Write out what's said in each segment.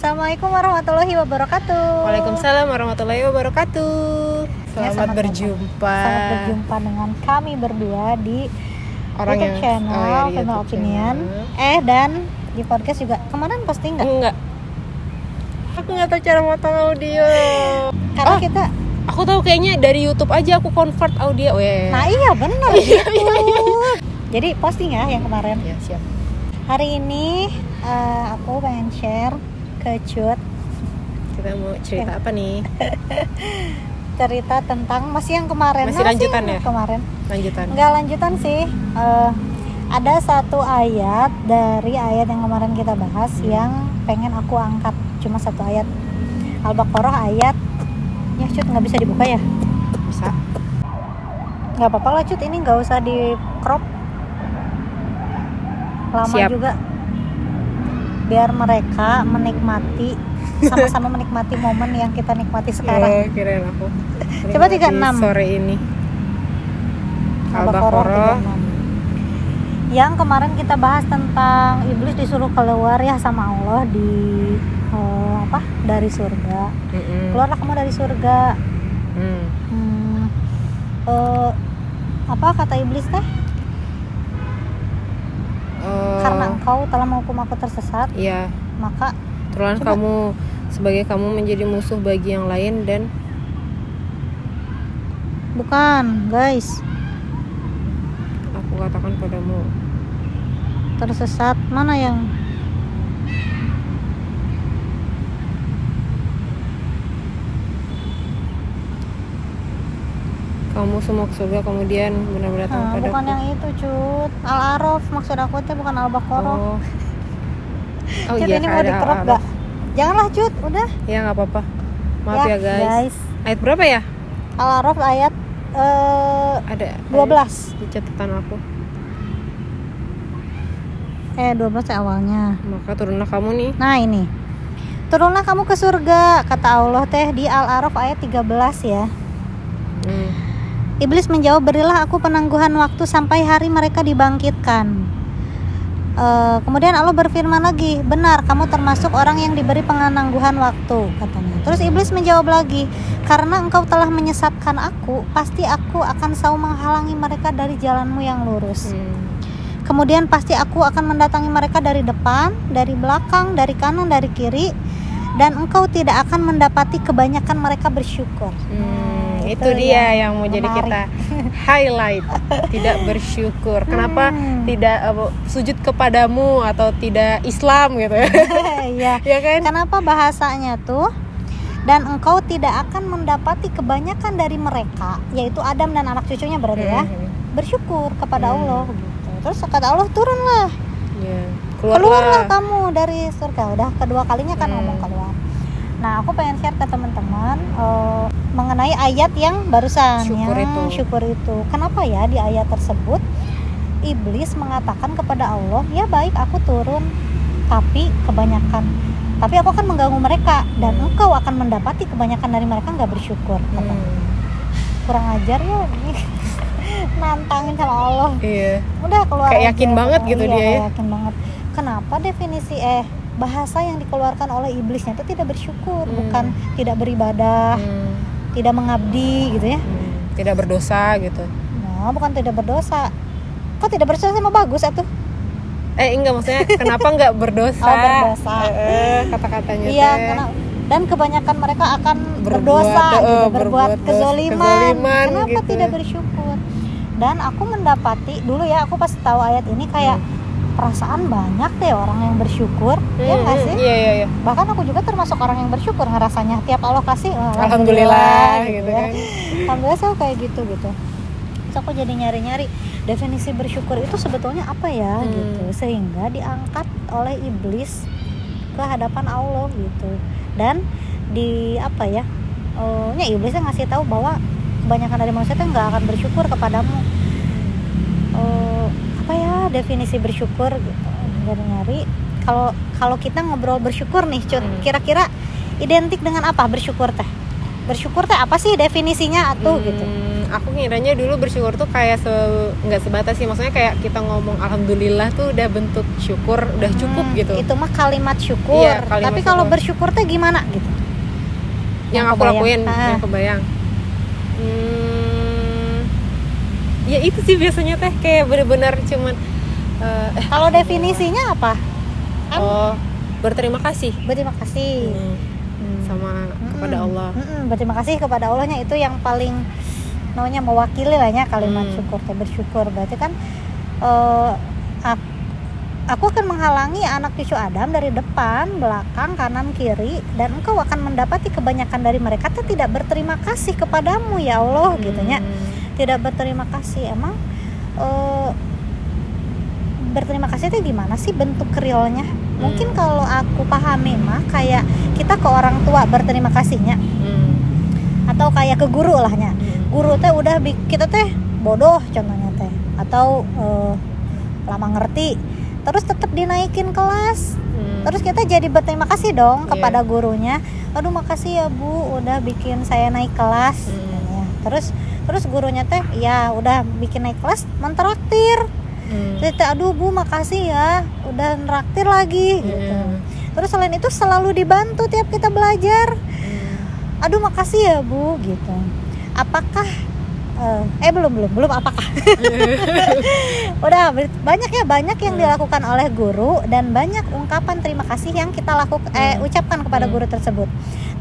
Assalamualaikum warahmatullahi wabarakatuh. Waalaikumsalam warahmatullahi wabarakatuh. Selamat berjumpa. Selamat berjumpa dengan kami berdua di Orang YouTube channel Female Opinion. Dan di podcast juga. Kemarin posting nggak? Enggak. Aku nggak tahu cara motong audio. Karena kita. Aku tahu kayaknya dari YouTube aja aku convert audio. Nah iya benar. Iya. Jadi posting ya yang kemarin. Ya siap. Hari ini aku pengen share ke Cut. Kita mau cerita apa nih? Cerita tentang masih yang kemarin. Masih lanjutan ya? Kemarin. Lanjutan. Enggak lanjutan sih. Ada satu ayat dari ayat yang kemarin kita bahas yang pengen aku angkat. Cuma satu ayat. Al-Baqarah ayat. Ya Cut, nggak bisa dibuka ya? Bisa. Nggak apa-apa lah Cut, ini nggak usah di crop. Lama Siap. juga. Biar mereka menikmati, sama-sama menikmati momen yang kita nikmati sekarang. Kirain aku. Coba 36. Sore ini. Al-Baqarah 36. Yang kemarin kita bahas tentang iblis disuruh keluar ya sama Allah dari surga. Keluarlah kamu dari surga. Apa kata iblis teh? Karena engkau telah menghukum aku tersesat, Iya. maka Terus kamu menjadi musuh bagi yang lain dan bukan guys, aku katakan padamu. tersesat mana yang Kamu semua ke surga kemudian benar-benar datang padaku. bukan yang itu Cut, Al-A'raf maksud aku teh, bukan Al-Baqarah. Oh Cut, iya, ini mau ada di-crop Al-A'raf. gak? Janganlah Cut, udah Ya nggak apa-apa. Maaf ya guys. Ayat berapa ya? Al-A'raf ayat Ada 12. di catatan aku. 12 awalnya. Maka turunlah kamu nih. Nah ini, turunlah kamu ke surga, kata Allah teh di Al-A'raf ayat 13 ya. Iblis menjawab, berilah aku penangguhan waktu sampai hari mereka dibangkitkan. Kemudian Allah berfirman lagi, benar kamu termasuk orang yang diberi penangguhan waktu, katanya. Terus iblis menjawab lagi, karena engkau telah menyesatkan aku, pasti aku akan selalu menghalangi mereka dari jalanmu yang lurus. Kemudian pasti aku akan mendatangi mereka dari depan, dari belakang, dari kanan, dari kiri, dan engkau tidak akan mendapati kebanyakan mereka bersyukur. Itu dia yang mau jadi kita highlight. Tidak bersyukur. Kenapa tidak sujud kepadamu atau tidak Islam gitu ya? Iya. Ya kan? Kenapa bahasanya tuh? Dan engkau tidak akan mendapati kebanyakan dari mereka, yaitu Adam dan anak cucunya berarti ya, bersyukur kepada Allah gitu. Terus kata Allah, turunlah. Keluarlah kamu dari surga. Udah kedua kalinya kan ngomong keluar. Nah, aku pengen share ke teman-teman mengenai ayat yang barusan, syukur itu. Kenapa ya di ayat tersebut iblis mengatakan kepada Allah, ya baik aku turun, tapi aku akan mengganggu mereka dan engkau akan mendapati kebanyakan dari mereka nggak bersyukur. Kurang ajar ya, nantangin sama Allah. Iya. Udah keluar. Kayak yakin banget gitu dia ya. Yakin banget. Kenapa definisi bahasa yang dikeluarkan oleh iblisnya itu tidak bersyukur, bukan tidak beribadah, tidak mengabdi gitu ya. Tidak berdosa gitu. Nah, bukan tidak berdosa. Kok tidak berdosa sama bagus atuh? Enggak, maksudnya kenapa enggak berdosa? Berdosa. Kata-katanya Iya, karena dan kebanyakan mereka akan berdosa gitu, berbuat kezoliman. Kenapa gitu. tidak bersyukur? Dan aku mendapati dulu ya, aku pas tahu ayat ini kayak perasaan banyak deh orang yang bersyukur, ya nggak sih? Iya. Bahkan aku juga termasuk orang yang bersyukur ngerasanya tiap Allah kasih, alhamdulillah gitu kan. Alhamdulillah saya kayak gitu. Terus aku jadi nyari-nyari definisi bersyukur itu sebetulnya apa ya gitu, sehingga diangkat oleh iblis ke hadapan Allah gitu. Dan di iblisnya ngasih tahu bahwa kebanyakan dari manusia itu nggak akan bersyukur kepadamu. Definisi bersyukur gitu. Nyari kalau kita ngobrol bersyukur nih Cut, kira-kira identik dengan apa bersyukur teh? Bersyukur teh apa sih definisinya atuh gitu? Aku ngiranya dulu bersyukur tuh kayak nggak sebatas sih, maksudnya kayak kita ngomong alhamdulillah tuh udah bentuk syukur, udah cukup gitu. Itu mah kalimat syukur. Iya, kalimat tapi kalau syukur. bersyukur tuh gimana gitu? Yang aku kebayang. lakuin, yang kebayang. Ya itu sih biasanya teh kayak benar-benar cuman Kalau definisinya apa? berterima kasih. Berterima kasih. Sama kepada Allah. Berterima kasih kepada Allahnya, itu yang paling namanya mewakili lah ya kalimat syukur teh, bersyukur. Berarti kan aku akan menghalangi anak cucu Adam dari depan, belakang, kanan, kiri, dan engkau akan mendapati kebanyakan dari mereka tuh tidak berterima kasih kepadamu ya Allah gitunya. Tidak berterima kasih. Emang berterima kasih itu gimana sih bentuk realnya? Mungkin kalau aku pahami mah kayak kita ke orang tua berterima kasihnya, atau kayak ke guru lahnya. Guru teh udah kita teh bodoh contohnya teh, atau lama ngerti, terus tetap dinaikin kelas. Terus kita jadi berterima kasih dong kepada gurunya. Aduh makasih ya Bu udah bikin saya naik kelas. Terus gurunya teh ya udah bikin naik kelas, mentraktir. Aduh Bu makasih ya udah neraktir lagi gitu. Terus selain itu selalu dibantu tiap kita belajar. Aduh makasih ya Bu gitu. Apakah belum apakah udah banyak yang dilakukan oleh guru, dan banyak ungkapan terima kasih yang kita ucapkan kepada guru tersebut.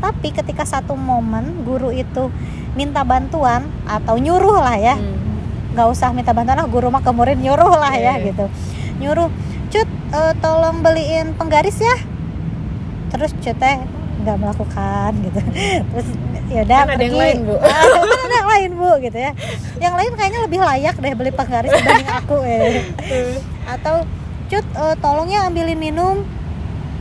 Tapi ketika satu momen guru itu minta bantuan atau nyuruh lah ya, nggak usah minta bantuan lah, guru mah ke murid nyuruh lah ya gitu, nyuruh Cut tolong beliin penggaris ya, terus Cut teh nggak melakukan gitu. Terus ya udah kan pergi. Ada yang lain Bu. Ada yang lain Bu gitu ya, yang lain kayaknya lebih layak deh beli penggaris dibanding aku atau Cut tolong ya ambilin minum,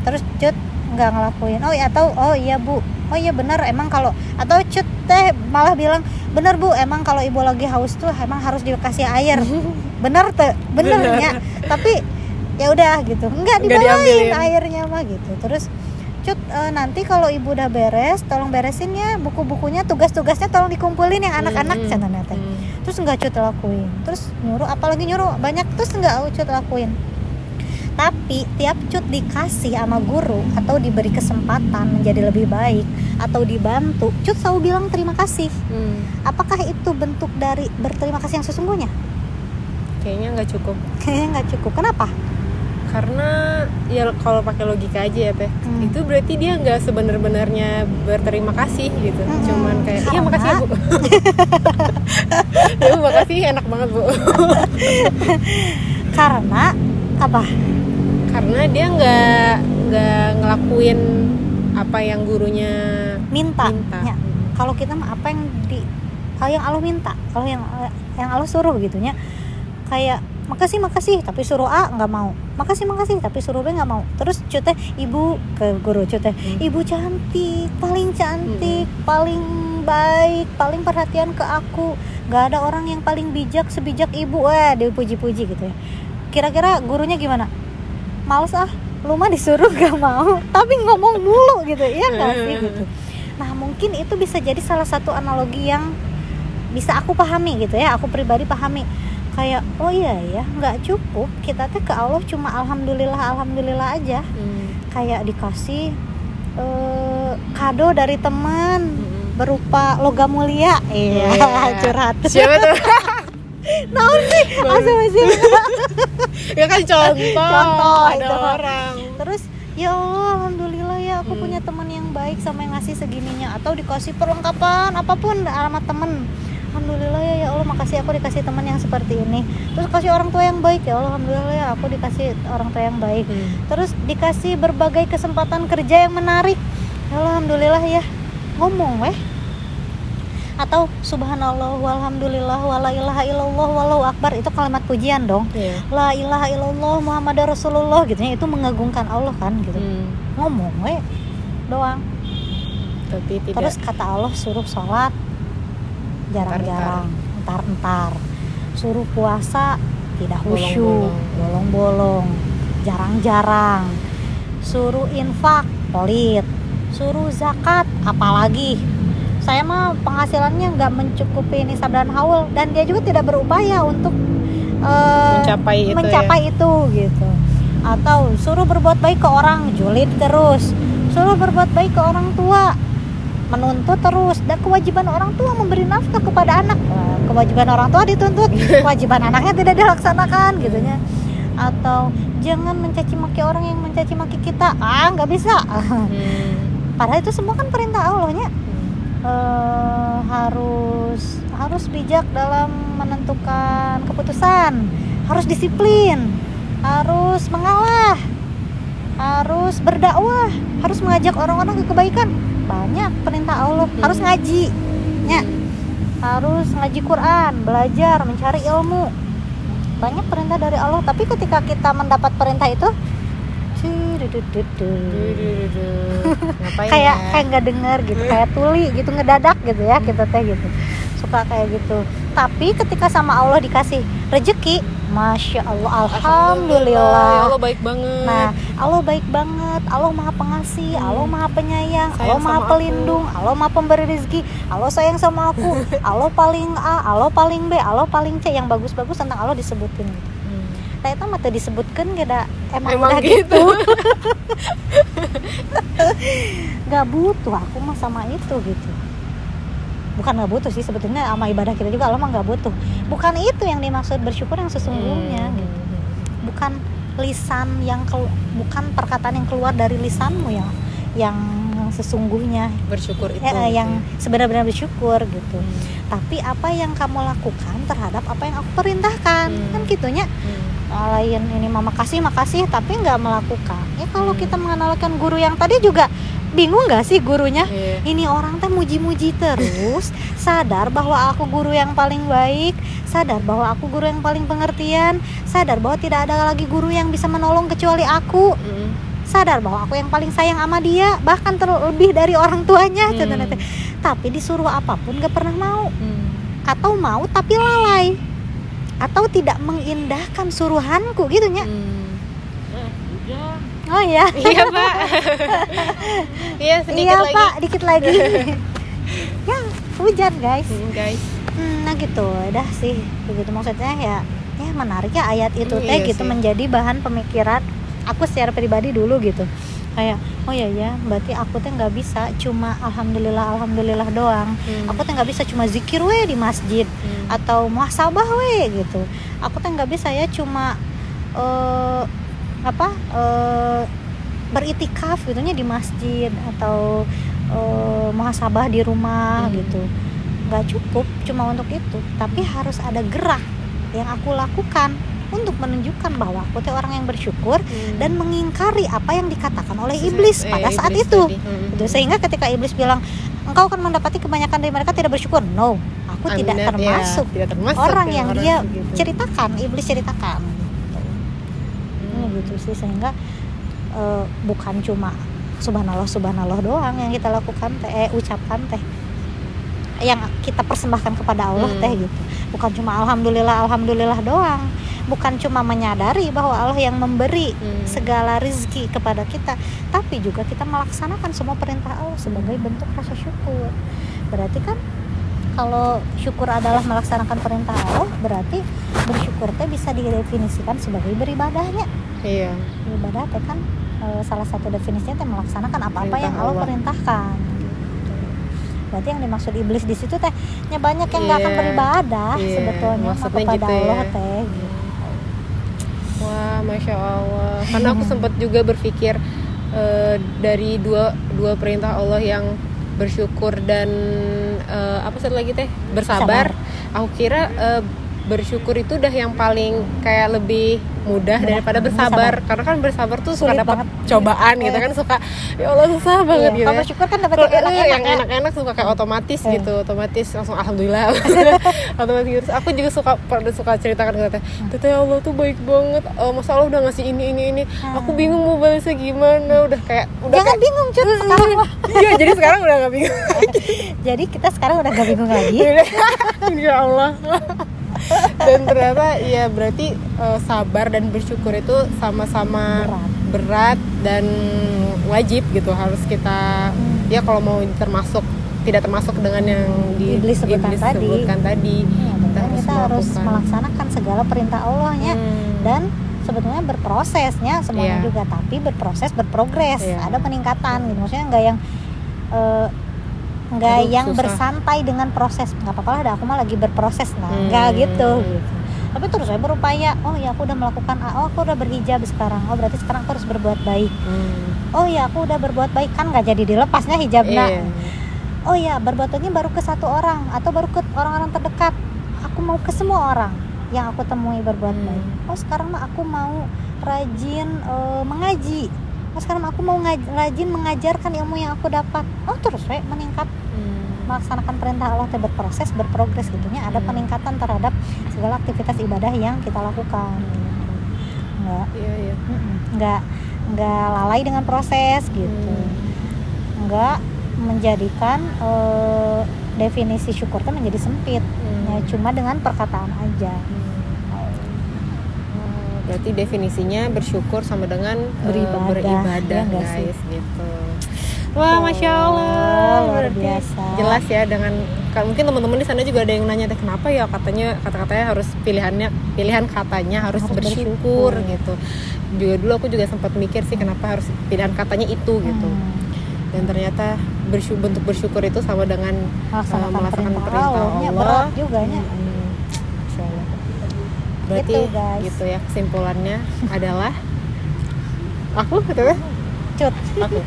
terus Cut nggak ngelakuin. Oh iya Bu, oh iya benar emang kalau, atau Cut teh malah bilang bener Bu emang kalau ibu lagi haus tuh emang harus dikasih air. benernya tapi ya udah gitu, nggak dibawain airnya mah gitu. Terus Cut nanti kalau ibu udah beres tolong beresin ya buku-bukunya, tugas-tugasnya tolong dikumpulin yang anak-anak contohnya teh. Terus nggak Cut lakuin, terus nyuruh, apalagi nyuruh banyak, terus nggak Cut lakuin. Tapi tiap Cut dikasih sama guru atau diberi kesempatan menjadi lebih baik atau dibantu, Cut selalu bilang terima kasih. Apakah itu bentuk dari berterima kasih yang sesungguhnya? Kayaknya nggak cukup. Kayaknya nggak cukup. Kenapa? Karena ya kalau pakai logika aja ya teh, itu berarti dia nggak sebenar-benarnya berterima kasih gitu. Cuman kayak iya makasih ya Bu. Ya Bu makasih, enak banget Bu. Karena apa? Karena dia nggak ngelakuin apa yang gurunya minta. Ya. Kalau kita mah apa yang Allah minta, kalau yang Allah suruh gitunya, kayak makasih tapi suruh A nggak mau, makasih tapi suruh B nggak mau. Terus Cut teh ibu ke guru Cut teh, ibu cantik, paling baik, paling perhatian ke aku, nggak ada orang yang paling bijak sebijak ibu. Dipuji-puji gitu ya. Kira-kira gurunya gimana? Males lu mah disuruh gak mau tapi ngomong mulu gitu, iya gak sih gitu. Nah mungkin itu bisa jadi salah satu analogi yang bisa aku pahami gitu ya, aku pribadi pahami. Kayak oh iya ya, nggak cukup kita tuh ke Allah cuma alhamdulillah aja. Kayak dikasih kado dari teman berupa logam mulia. Curhat. Siapa tuh? Naon sih? Asal Ya kan contoh ada itu orang. Terus ya Allah alhamdulillah ya aku punya teman yang baik sama yang ngasih segininya, atau dikasih perlengkapan apapun alamat teman. Alhamdulillah ya Allah makasih aku dikasih teman yang seperti ini. Terus kasih orang tua yang baik, ya Allah alhamdulillah ya aku dikasih orang tua yang baik. Terus dikasih berbagai kesempatan kerja yang menarik, ya Allah alhamdulillah ya. Ngomong atau subhanallah walhamdulillah wala ilaha illallah wallahu akbar, itu kalimat pujian dong. La ilaha illallah muhammadar rasulullah gitu ya, itu mengagungkan Allah kan gitu. Ngomong doang. Tapi tidak. Terus kata Allah suruh sholat jarang-jarang, entar-entar. Suruh puasa tidak khusyuk, bolong-bolong, jarang-jarang. Suruh infak pelit, suruh zakat apalagi, saya mah penghasilannya nggak mencukupi nisab dan haul, dan dia juga tidak berupaya untuk mencapai itu gitu. Atau suruh berbuat baik ke orang, julid terus. Suruh berbuat baik ke orang tua, menuntut terus. Dan kewajiban orang tua memberi nafkah kepada anak, kewajiban orang tua dituntut, kewajiban anaknya tidak dilaksanakan gitunya. Atau jangan mencaci maki orang yang mencaci maki kita, nggak bisa. Padahal itu semua kan perintah Allahnya. Harus bijak dalam menentukan keputusan, harus disiplin, harus mengalah, harus berdakwah, harus mengajak orang-orang ke kebaikan. Banyak perintah Allah. Harus ngaji, harus ngaji Quran, belajar, mencari ilmu. Banyak perintah dari Allah. Tapi ketika kita mendapat perintah itu, kayak nggak dengar gitu, kayak tuli gitu, ngedadak gitu ya, kita teh gitu, suka kayak gitu. Tapi ketika sama Allah dikasih rezeki, Masya Allah, Alhamdulillah, ya Allah baik banget. Nah, Allah baik banget, Allah maha pengasih, Allah maha penyayang, Allah maha pelindung, Allah maha pemberi rezeki, Allah sayang sama aku, Allah paling A, Allah paling B, Allah paling C. Yang bagus-bagus tentang Allah disebutin gitu. Nah itu mah disebutkan gak ada, emang udah gitu. Gak butuh aku mah sama itu gitu. Bukan gak butuh sih, sebetulnya sama ibadah kita juga Allah mah gak butuh. Bukan itu yang dimaksud bersyukur yang sesungguhnya gitu. Bukan lisan yang bukan perkataan yang keluar dari lisanmu yang sesungguhnya bersyukur itu yang sebenarnya bersyukur gitu. Tapi apa yang kamu lakukan terhadap apa yang aku perintahkan, kan gitunya. Lain ini mah makasih tapi nggak melakukan. Ya kalau kita mengenalkan guru yang tadi juga bingung nggak sih gurunya? Ini orang teh muji-muji terus, sadar bahwa aku guru yang paling baik, sadar bahwa aku guru yang paling pengertian, sadar bahwa tidak ada lagi guru yang bisa menolong kecuali aku, sadar bahwa aku yang paling sayang sama dia, bahkan terlebih dari orang tuanya. Tapi disuruh apapun nggak pernah mau, atau mau tapi lalai, atau tidak mengindahkan suruhanku gitunya. Oh iya. Iya Pak. Iya sedikit iya, lagi. Pak, dikit lagi. Ya hujan guys. Nah gitu, udah sih begitu maksudnya ya menarik ya ayat itu teh gitu sih. Menjadi bahan pemikiran aku secara pribadi dulu gitu. Kayak oh ya berarti aku tuh nggak bisa cuma alhamdulillah doang. Aku tuh nggak bisa cuma zikir di masjid atau muhasabah gitu. Aku tuh nggak bisa ya cuma beritikaf gitunya di masjid atau muhasabah di rumah gitu. Nggak cukup cuma untuk itu, tapi harus ada gerak yang aku lakukan untuk menunjukkan bahwa aku tuh orang yang bersyukur dan mengingkari apa yang dikatakan oleh iblis pada saat itu. Gitu. Sehingga ketika iblis bilang engkau akan mendapati kebanyakan dari mereka tidak bersyukur, no, aku tidak termasuk orang yang dia ceritakan, iblis ceritakan gitu sih. Sehingga bukan cuma subhanallah doang yang kita lakukan ucapkan yang kita persembahkan kepada Allah gitu. Bukan cuma alhamdulillah doang. Bukan cuma menyadari bahwa Allah yang memberi segala rezeki kepada kita, tapi juga kita melaksanakan semua perintah Allah sebagai bentuk rasa syukur. Berarti kan kalau syukur adalah melaksanakan perintah Allah, berarti bersyukur teh bisa didefinisikan sebagai beribadahnya. Iya. Ibadah teh kan salah satu definisinya teh melaksanakan apa-apa yang Allah perintahkan. Berarti yang dimaksud iblis di situ teh banyak yang nggak akan beribadah sebetulnya kepada gitu Allah ya. teh. Gitu. Wah, Masya Allah. Karena aku sempat juga berpikir dari dua perintah Allah yang bersyukur dan apa satu lagi teh bersabar. Aku kira bersyukur itu udah yang paling kayak lebih mudah daripada bersabar. Karena kan bersabar tuh suka dapat cobaan gitu kan, suka ya Allah susah banget gitu. Kalau bersyukur kan dapat yang enak-enak suka kayak otomatis gitu, otomatis langsung alhamdulillah. Otomatis gitu. Aku juga suka ceritakan ke Teteh, ya Allah tuh baik banget. Masa Allah udah ngasih ini. Aku bingung mau balasnya gimana. Jangan bingung Cut, sekarang mah. Iya, jadi sekarang udah gak bingung. Jadi kita sekarang udah gak bingung lagi. Ya Allah. Dan ternyata ya berarti sabar dan bersyukur itu sama-sama berat dan wajib gitu, harus kita ya kalau mau termasuk tidak termasuk dengan yang di Iblis sebutkan tadi. Iya, Kita harus melaksanakan segala perintah Allahnya dan sebetulnya berprosesnya semuanya Iya. juga, tapi berproses berprogres, Iya. ada peningkatan gitu. Maksudnya nggak yang nggak Aduh, yang susah. bersantai dengan proses, nggak apa-apa lah, aku mah lagi berproses, nah nggak gitu. Tapi terus saya berupaya, oh ya aku udah melakukan A, oh aku udah berhijab sekarang, oh berarti sekarang aku harus berbuat baik, oh ya aku udah berbuat baik, kan nggak jadi dilepasnya hijabnya. Iya. Oh ya berbuat baiknya baru ke satu orang atau baru ke orang-orang terdekat, aku mau ke semua orang yang aku temui berbuat baik. Oh sekarang mah aku mau rajin mengaji, oh sekarang aku mau rajin mengajarkan ilmu yang aku dapat, oh terus meningkat, melaksanakan perintah Allah, berproses berprogres gitunya, ada peningkatan terhadap segala aktivitas ibadah yang kita lakukan. Iya. Nggak lalai dengan proses gitu, nggak menjadikan definisi syukur itu menjadi sempit, ya cuma dengan perkataan aja. Berarti definisinya bersyukur sama dengan Beribadah, ya nggak sih? guys, gitu. Wah, masya Allah, luar berarti biasa. jelas ya. Dengan mungkin teman-teman di sana juga ada yang nanya, teh kenapa ya kata-katanya harus pilihan katanya harus bersyukur gitu. Juga dulu aku juga sempat mikir sih kenapa harus pilihan katanya itu gitu. Dan ternyata bentuk bersyukur itu sama dengan melaksanakan perintah Allah. Berat juga ya. Masya Allah. Berarti Gitu, guys. gitu ya, kesimpulannya adalah aku gitu ya. Cut. Aku.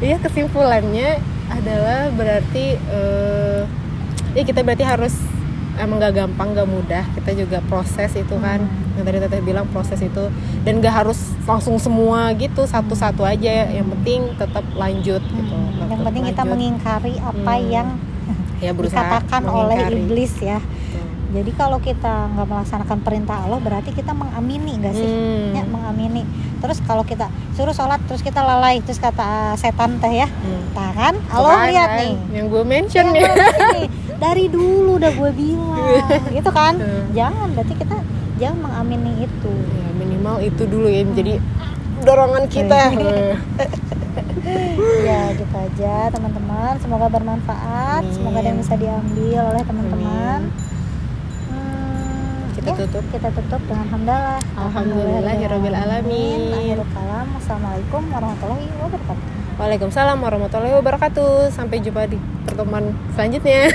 Iya, kesimpulannya adalah berarti ya kita berarti harus emang gak gampang, gak mudah. Kita juga proses itu kan, yang tadi Teteh bilang proses itu, dan gak harus langsung semua gitu satu-satu aja. Yang penting tetap lanjut gitu. Yang penting kita mengingkari apa yang ya, berusaha dikatakan oleh mengingkari. iblis ya. Jadi kalau kita nggak melaksanakan perintah Allah berarti kita mengamini nggak sih? Ya, mengamini. Terus kalau kita suruh sholat terus kita lalai, terus kata setan teh ya, kan? Allah lihat nih, yang gue mention ya, ya. dari dulu udah gue bilang, gitu kan? Jangan, berarti kita jangan mengamini itu. Ya, minimal itu dulu ya, jadi dorongan kita. Ya gitu aja teman-teman, semoga bermanfaat, semoga ada yang bisa diambil oleh teman-teman. Kita tutup dengan hamdalah. Alhamdulillahirabbil alamin. Akhirul kalam. Wassalamualaikum warahmatullahi wabarakatuh. Waalaikumsalam warahmatullahi wabarakatuh. Sampai jumpa di pertemuan selanjutnya.